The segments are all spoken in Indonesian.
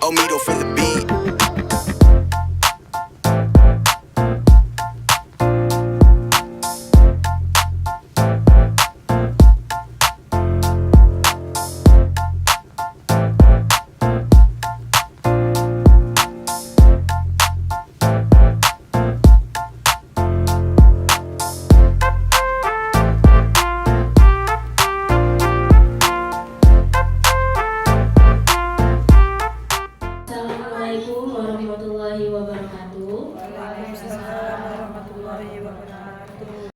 Omido for the beat. Assalamualaikum warahmatullahi wabarakatuh. Waalaikumsalam warahmatullahi wabarakatuh.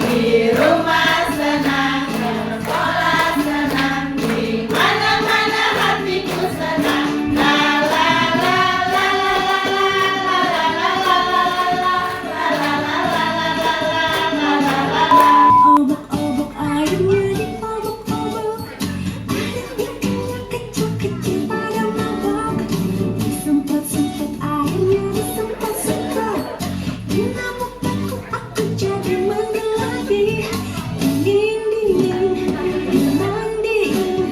Di rumah senang, sekolah senang, di mana-mana hatiku senang. La la la la la la la la la la la la. Obok-obok airnya diobok-obok, ada ikannya kecil-kecil pada mabok. Disemprot-semprot airnya disemprot-semprot, dinamuk aku jadi menggeladi. Dingin-dingin dimandiin,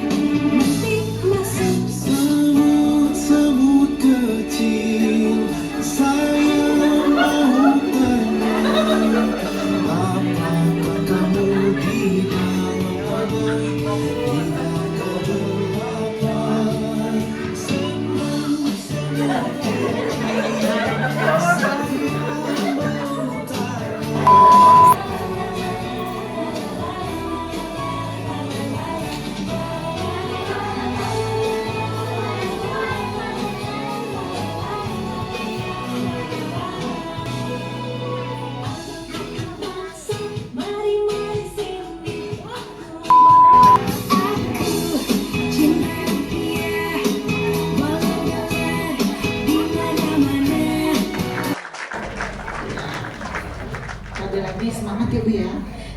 mesti masuk Semut kecil, saya mau tanya, apakah kamu di dalam mari-mari sini. Aku cinta dia, walau dengar di mana-mana. Ada lagi semangat ya Bu ya.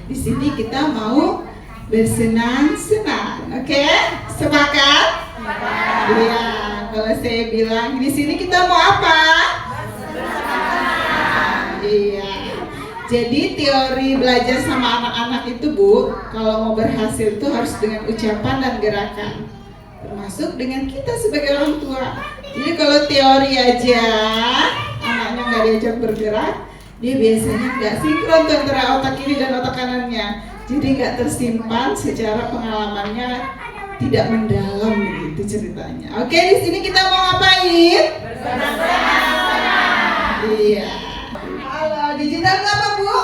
Di sini kita mau bersenang-senang, oke? Sepakat? Iya. Kalau saya bilang di sini kita mau apa? Iya. Jadi teori belajar sama anak-anak itu Bu, kalau mau berhasil itu harus dengan ucapan dan gerakan, termasuk dengan kita sebagai orang tua. Jadi kalau teori aja anaknya nggak diajak bergerak, dia biasanya nggak sinkron tuh antara otak kiri dan otak kanannya. Jadi nggak tersimpan secara pengalamannya, tidak mendalam begitu ceritanya. Oke, di sini kita mau ngapain? Iya. Halo, digital itu apa Bu?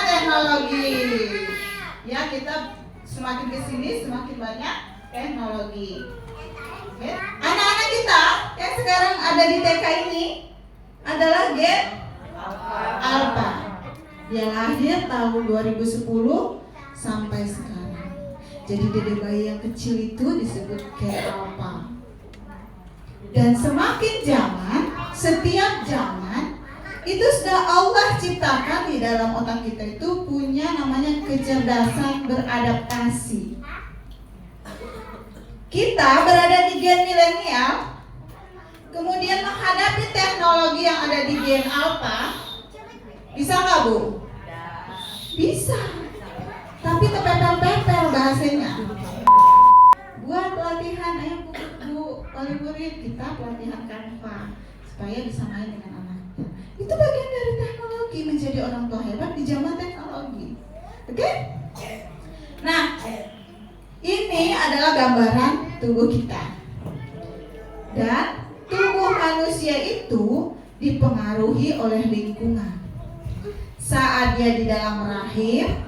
Teknologi. Ya, kita semakin kesini semakin banyak teknologi. Oke. Anak-anak kita yang sekarang ada di TK ini adalah Gen Alpha. Dia lahir tahun 2010 sampai sekarang. Jadi dede bayi yang kecil itu disebut Gen Alpha. Dan semakin zaman, setiap zaman itu sudah Allah ciptakan di dalam otak kita itu punya namanya kecerdasan beradaptasi. Kita berada di gen milenial, kemudian menghadapi teknologi yang ada di gen alpha. Bisa nggak Bu? Bisa. Tapi tepepel-pepel bahasanya. Buat pelatihan, ayo Bu, wali murid kita pelatihan Canva supaya bisa main dengan anak. Itu bagian dari teknologi, menjadi orang tua hebat di zaman teknologi. teknologi. Oke? Nah, ini adalah gambaran tubuh kita. Dan tubuh manusia itu dipengaruhi oleh lingkungan. Saat dia di dalam rahim,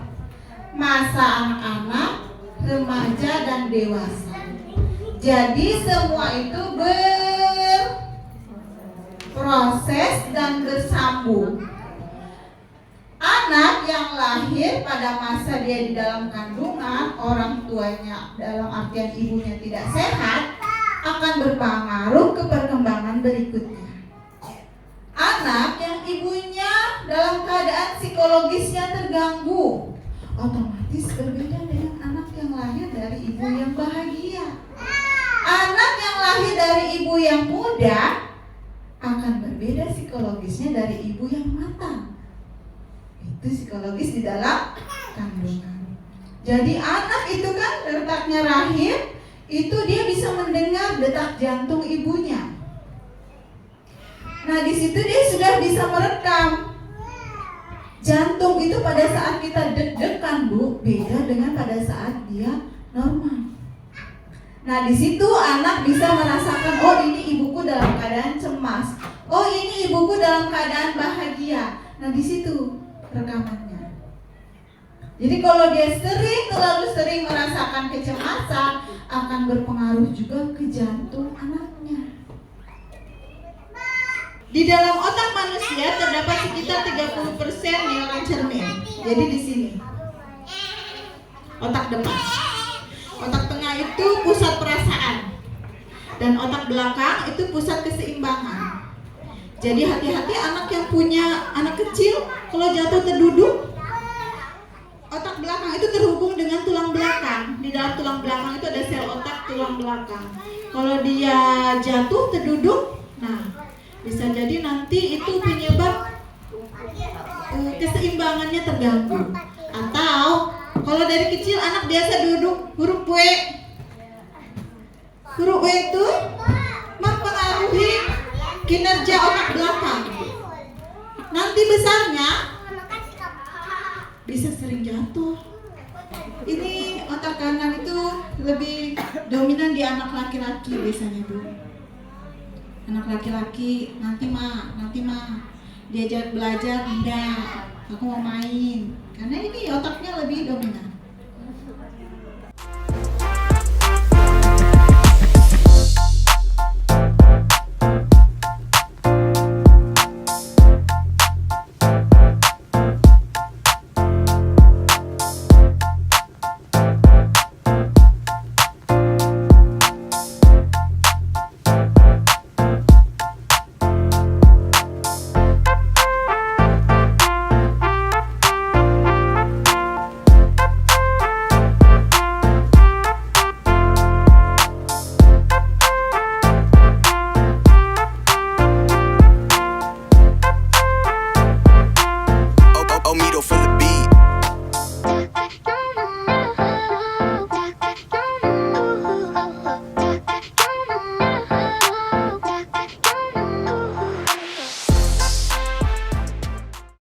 masa anak-anak, remaja dan dewasa. Jadi semua itu berproses dan bersambung. Anak yang lahir pada masa dia di dalam kandungan, orang tuanya dalam artian ibunya tidak sehat, akan berpengaruh ke perkembangan berikutnya. Anak yang ibunya dalam keadaan psikologisnya terganggu, otomatis berbeda dengan anak yang lahir dari ibu yang bahagia. Anak yang lahir dari ibu yang muda akan berbeda psikologisnya dari ibu yang matang. Itu psikologis di dalam kandungan. Jadi anak itu kan letaknya rahim, itu dia bisa mendengar detak jantung ibunya. Nah di situ dia sudah bisa merekam. Jantung itu pada saat kita deg-degan Bu, beda dengan pada saat dia normal. Nah di situ anak bisa merasakan, oh ini ibuku dalam keadaan cemas, oh ini ibuku dalam keadaan bahagia. Nah di situ rekamannya. Jadi kalau dia terlalu sering merasakan kecemasan, akan berpengaruh juga ke jantung anaknya. Di dalam otak manusia terdapat sekitar 30% neuron cermin. Jadi di sini otak depan. Otak tengah itu pusat perasaan. Dan otak belakang itu pusat keseimbangan. Jadi hati-hati anak yang punya anak kecil, kalau jatuh terduduk, otak belakang itu terhubung dengan tulang belakang. Di dalam tulang belakang itu ada sel otak tulang belakang. Kalau dia jatuh terduduk, nah bisa jadi nanti itu penyebab keseimbangannya terganggu. Atau kalau dari kecil anak biasa duduk huruf W. Huruf W itu mempengaruhi kinerja otak belakang. Nanti besarnya bisa sering jatuh. Ini otak kanan itu lebih dominan di anak laki-laki biasanya Bu. Anak laki-laki nanti mah diajak belajar, enggak, aku mau main. Karena ini otaknya lebih dominan.